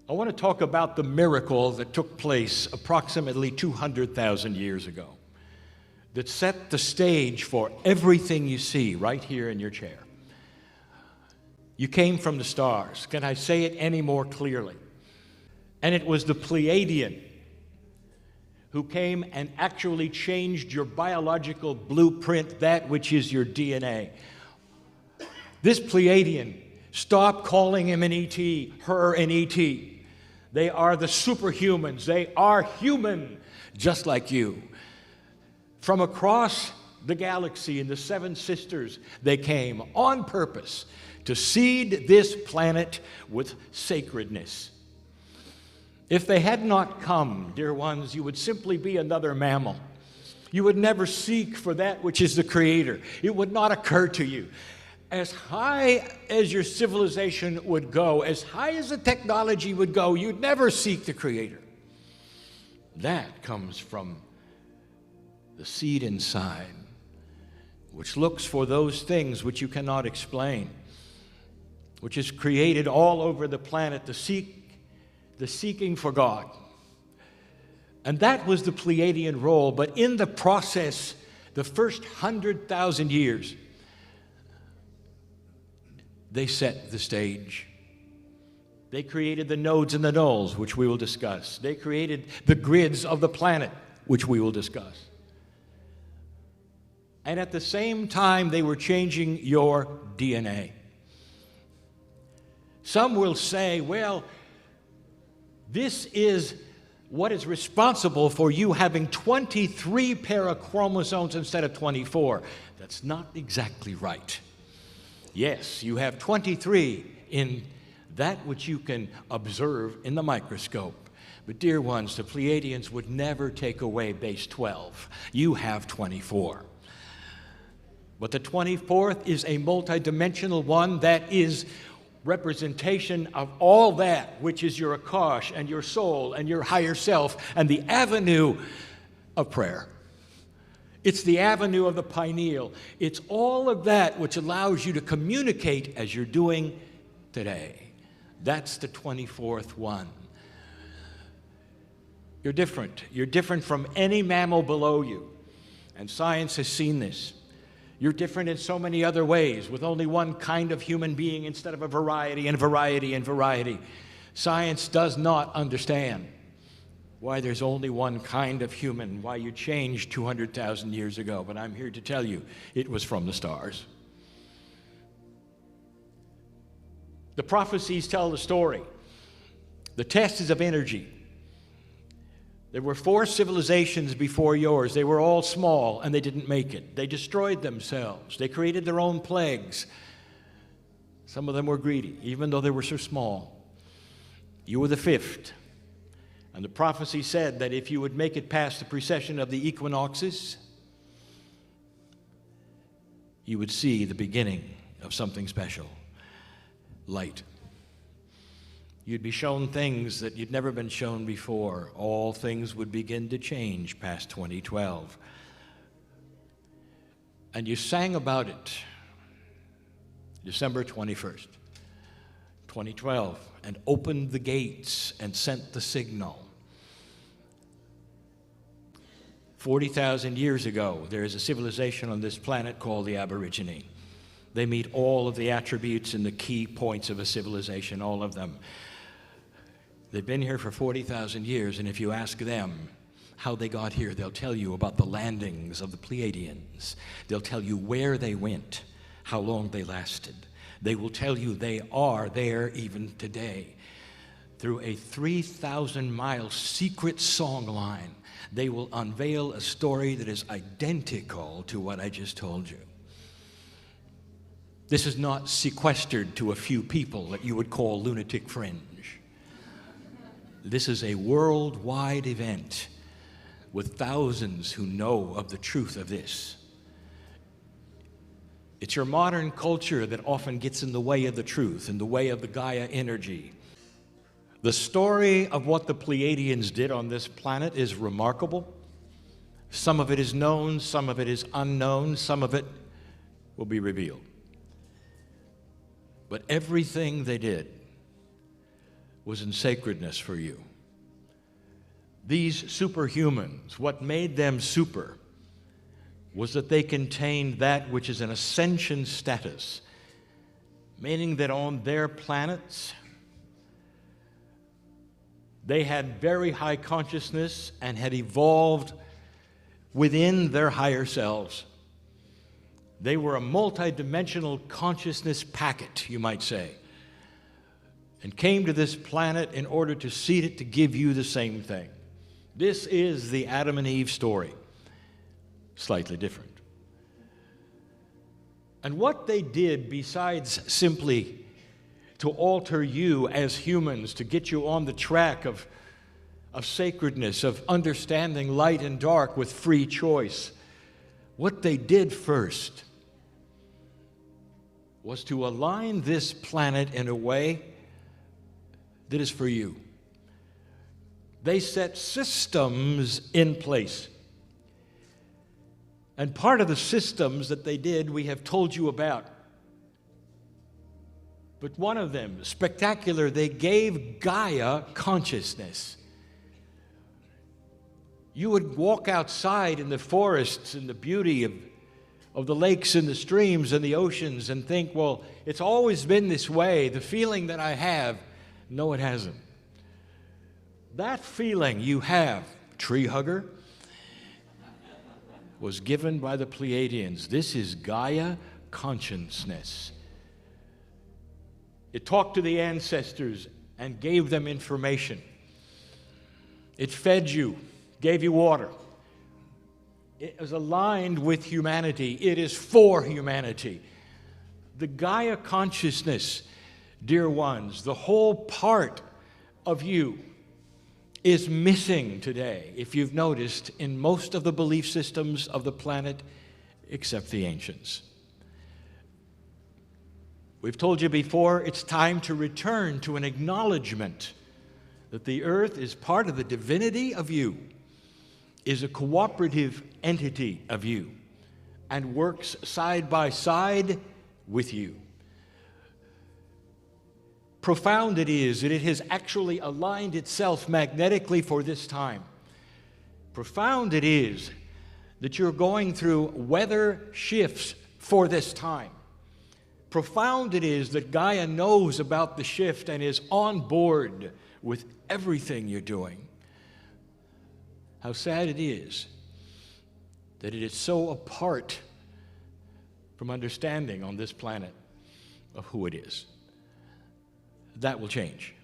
I want to talk about the miracle that took place approximately 200,000 years ago that set the stage for everything you see right here in your chair. You came from the stars. Can I say it any more clearly? And it was the Pleiadian who came and actually changed your biological blueprint, that which is your DNA. This Pleiadian, stop calling him an ET, her an ET. They are the superhumans. They are human, just like you. From across the galaxy in the Seven Sisters, they came on purpose to seed this planet with sacredness. If they had not come, dear ones, you would simply be another mammal. You would never seek for that which is the Creator. It would not occur to you. As high as your civilization would go, as high as the technology would go, you'd never seek the Creator. That comes from the seed inside, which looks for those things which you cannot explain, which is created all over the planet to seek the seeking for God. And that was the Pleiadian role. But in the process, the first 100,000 years, they set the stage. They created the nodes and the nulls, which we will discuss. They created the grids of the planet, which we will discuss. And at the same time, they were changing your DNA. Some will say, well, this is what is responsible for you having 23 pair of chromosomes instead of 24. That's not exactly right. Yes, you have 23 in that which you can observe in the microscope. But dear ones, the Pleiadians would never take away base 12. You have 24. But the 24th is a multidimensional one that is representation of all that which is your Akash and your soul and your higher self and the avenue of prayer. It's the avenue of the pineal. It's all of that which allows you to communicate as you're doing today. That's the 24th one. You're different. You're different from any mammal below you. And science has seen this. You're different in so many other ways, with only one kind of human being instead of a variety and variety and variety. Science does not understand why there's only one kind of human, why you changed 200,000 years ago. But I'm here to tell you, it was from the stars. The prophecies tell the story. The test is of energy. There were 4 civilizations before yours. They were all small, and they didn't make it. They destroyed themselves. They created their own plagues. Some of them were greedy, even though they were so small. You were the 5th. And the prophecy said that if you would make it past the precession of the equinoxes, you would see the beginning of something special. Light. You'd be shown things that you'd never been shown before. All things would begin to change past 2012. And you sang about it December 21st, 2012, and opened the gates and sent the signal. 40,000 years ago, there is a civilization on this planet called the Aborigine. They meet all of the attributes and the key points of a civilization, all of them. They've been here for 40,000 years, and if you ask them how they got here, they'll tell you about the landings of the Pleiadians. They'll tell you where they went, how long they lasted. They will tell you they are there even today. Through a 3,000-mile secret song line, they will unveil a story that is identical to what I just told you. This is not sequestered to a few people that you would call lunatic fringe. This is a worldwide event with thousands who know of the truth of this. It's your modern culture that often gets in the way of the truth, in the way of the Gaia energy. The story of what the Pleiadians did on this planet is remarkable. Some of it is known, some of it is unknown, some of it will be revealed. But everything they did was in sacredness for you. These superhumans, what made them super was that they contained that which is an ascension status, meaning that on their planets, they had very high consciousness and had evolved within their higher selves. They were a multidimensional consciousness packet, you might say, and came to this planet in order to seed it to give you the same thing. This is the Adam and Eve story, slightly different. And what they did, besides simply to alter you as humans, to get you on the track of sacredness, of understanding light and dark with free choice, what they did first was to align this planet in a way that is for you. They set systems in place. And part of the systems that they did, we have told you about. But one of them, spectacular, they gave Gaia consciousness. You would walk outside in the forests and the beauty of the lakes and the streams and the oceans and think, well, it's always been this way, the feeling that I have. No, it hasn't. That feeling you have, tree hugger, was given by the Pleiadians. This is Gaia consciousness. It talked to the ancestors and gave them information. It fed you, gave you water. It was aligned with humanity. It is for humanity. The Gaia consciousness, dear ones, the whole part of you is missing today, if you've noticed, in most of the belief systems of the planet, except the ancients. We've told you before, it's time to return to an acknowledgement that the earth is part of the divinity of you, is a cooperative entity of you, and works side by side with you. Profound it is that it has actually aligned itself magnetically for this time. Profound it is that you're going through weather shifts for this time. Profound it is that Gaia knows about the shift and is on board with everything you're doing. How sad it is that it is so apart from understanding on this planet of who it is. That will change.